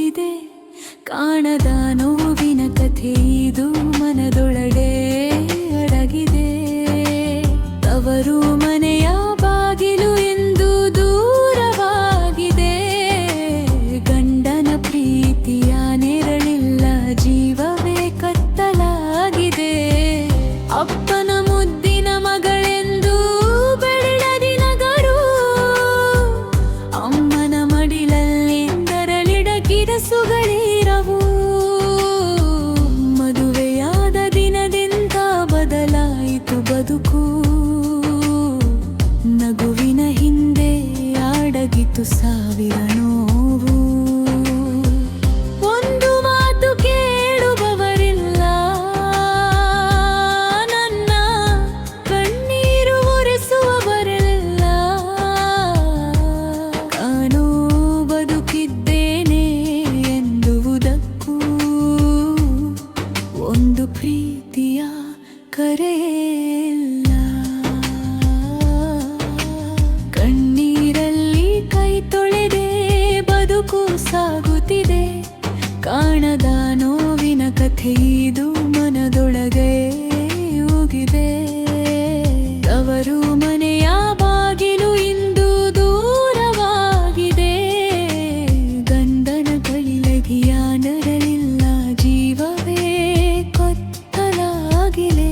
ಸಾಗುತ್ತಿದೆ. ಕಾಣದ ನೋವಿನ ಕಥೆ ಇದು ಮನದೊಳಗೆ ಅಡಗಿದೆ. ತವರು ಮನೆಯ ಬಾಗಿಲು ಎಂದು ದೂರವಾಗಿದೆ. ಗಂಡನ ಪ್ರೀತಿಯ ನೆರಳಿಲ್ಲ, ಜೀವವೇ ಕತ್ತಲಾಗಿದೆ. ಅಪ್ಪನ ಮುದ್ದಿನ ಮಗಳೆಂದು ಬೆಳ್ಳದಿ ನಗರು, ಅಮ್ಮನ ಮಡಿಲಲ್ಲಿ ನರಳಿಡಗಿದ ಸುಗಳಿರವು. ಮದುವೆಯಾದ ದಿನದಿಂದ ಬದಲಾಯಿತು ಬದುಕು, ನಗುವಿನ ಹಿಂದೆ ಅಡಗಿತು ಸಾವಿರ ನೋವು. ಒಂದು ಮಾತು ಕೇಳುವವರಿಲ್ಲ, ನನ್ನ ಕಣ್ಣೀರು ಒರೆಸುವವರೆಲ್ಲ. ನಾನು ಬದುಕಿದ್ದೇನೆ ಎಂದುವುದಕ್ಕೂ ಒಂದು ಪ್ರೀತಿಯ ಕರೆಯಿಲ್ಲ. ಕಣ್ಣೀರಲ್ಲಿ ಕೈ ತೊಳೆದೆ ಬದುಕು ಸಾಗುತ್ತಿದೆ. ಕಾಣದ ನೋವಿನ ಕಥೆ ಇದು ಮನದೊಳಗೆ ಹೋಗಿದೆ. ತವರು ಮನೆಯ ಬಾಗಿಲು ಇಂದು ದೂರವಾಗಿದೆ. ಗಂಡನ ಕೈಲಗಿಯ ನರಳಿಲ್ಲ, ಜೀವವೇ ಕತ್ತಲಾಗಿದೆ.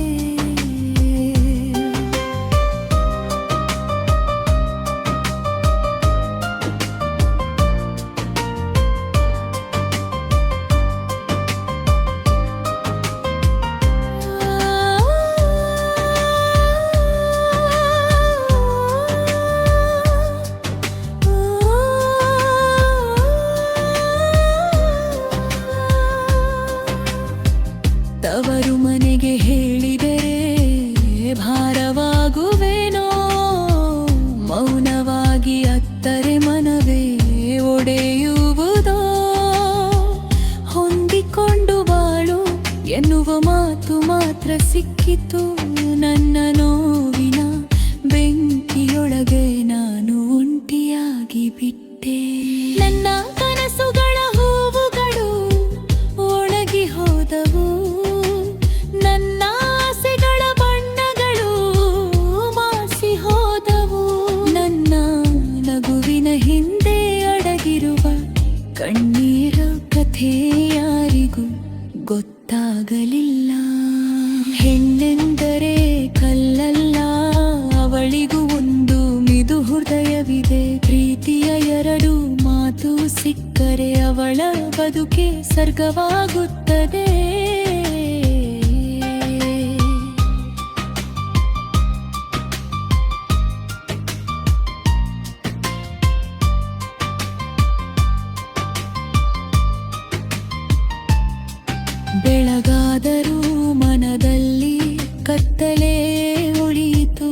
ತವರು ಮನೆಗೆ ಹೇಳಿದರೆ ಭಾರವಾಗುವೆನೋ, ಮೌನವಾಗಿ ಅತ್ತರೆ ಮನವೇ ಒಡೆಯುವುದೋ. ಹೊಂದಿಕೊಂಡು ಬಾಳು ಎನ್ನುವ ಮಾತು ಮಾತ್ರ ಸಿಕ್ಕಿತು. ನನ್ನ ನೋವಿನ ಬೆಂಕಿಯೊಳಗೆ ನಾನು ಒಂಟಿಯಾಗಿ ಬಿಟ್ಟೆ. ನನ್ನ ಕನಸುಗಳ ಹೂವುಗಳು ಒಣಗಿ ಹೋದವು. ನನ್ನ ಆಸೆಗಳ ಬಣ್ಣಗಳು ಮಾಸಿ ಹೋದವು. ನನ್ನ ನಗುವಿನ ಹಿಂದೆ ಅಡಗಿರುವ ಕಣ್ಣೀರ ಕಥೆ ಯಾರಿಗೂ ಗೊತ್ತಾಗಲಿಲ್ಲ. ಹೆಣ್ಣೆಂದರೆ ಕಲ್ಲಲ್ಲ, ಅವಳಿಗೂ ಒಂದು ಮಿದು ಹೃದಯವಿದೆ. ಪ್ರೀತಿಯ ಎರಡು ಮಾತು ಸಿಕ್ಕರೆ ಅವಳ ಬದುಕೆ ಸ್ವರ್ಗವಾಗುತ್ತದೆ. ಬೆಳಗಾದರೂ ಮನದಲ್ಲಿ ಕತ್ತಲೆ ಉಳಿಯಿತು.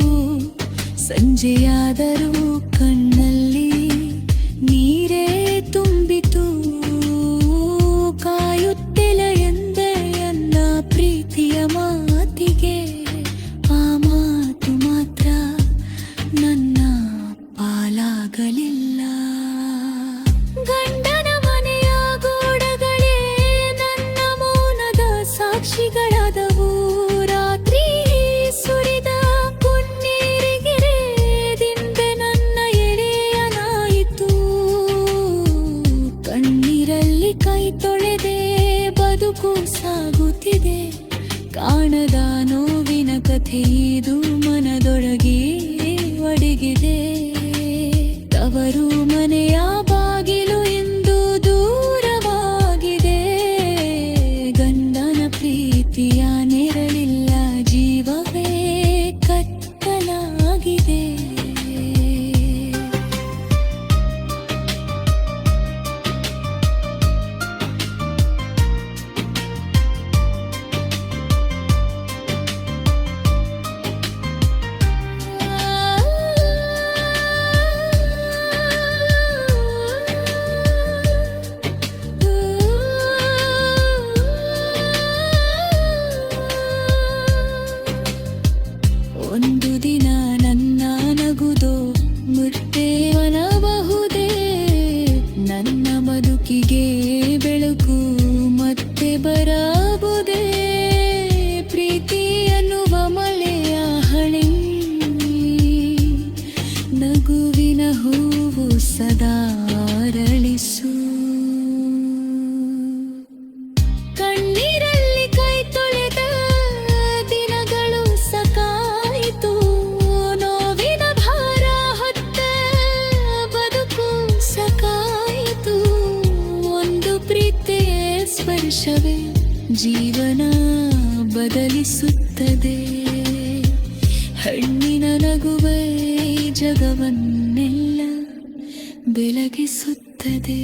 ಸಂಜೆಯಾದರೂ ಕಣ್ಣಲ್ಲಿ ನೀರೇ ತುಂಬಿತು. ಕಾಯುತ್ತಿಲ್ಲ ಎಂದೆ ನನ್ನ ಪ್ರೀತಿಯ ಮಾತಿಗೆ, ಆ ಮಾತು ಮಾತ್ರ ನನ್ನ ಪಾಲಾಗಲಿಲ್ಲ. ಗಂಡನ ಮನೆಯ ಗೋಡೆಗಳೇ ನನ್ನ ಮೌನದ ಸಾಕ್ಷಿಗಳಾದವು. ರಾತ್ರಿ ಸುರಿದ ಕಣ್ಣೀರಿಗೆ ದಿಂಬೆ ನನ್ನ ಎಳೆಯಲಾಯಿತು. ಕಣ್ಣೀರಲ್ಲಿ ಕೈ ತೊಳೆದೆ ಬದುಕು ಸಾಗುತ್ತಿದೆ. ಕಾಣದ ನೋವಿನ ಕಥೆ ಇದು ಮನದೊಳಗೆ ಒಡಗಿದೆ. ತವರು ಮನೆಯ ಬಾಗಿಲು ಎಂದು ದೂರವಾಗಿದೆ. ಗಂಡನ ಪ್ರೀತಿಯ ನೆರಳಿಲ್ಲ, ಜೀವವೇ ಕತ್ತಲಾಗಿದೆ. ಬೆಳಕು ಮತ್ತೆ ಬರಬಹುದೇ ಪ್ರೀತಿ ಅನ್ನುವ ಮಳೆಯ ಹಳಿ ನಗುವಿನ ಹೂವು ಸದಾ ಅರಳಿಸು ಕಣ್ಣೀರಲ್ಲಿ ಕೈ ತೊಳೆದ ದಿನಗಳು ಸಾಕಾಯಿತು ನೋವಿನ ಭಾರ ಹೊತ್ತ ಬದುಕು ಸಾಕಾಯಿತು ಒಂದು ಪ್ರೀತಿಯ ಸ್ಪರ್ಶವೇ ಜೀವನ ಬದಲಿಸುತ್ತದೆ ಹಣ್ಣಿನ ನಗುವೇ ಜಗವನ್ನೆಲ್ಲ ಬೆಳಗಿಸುತ್ತದೆ.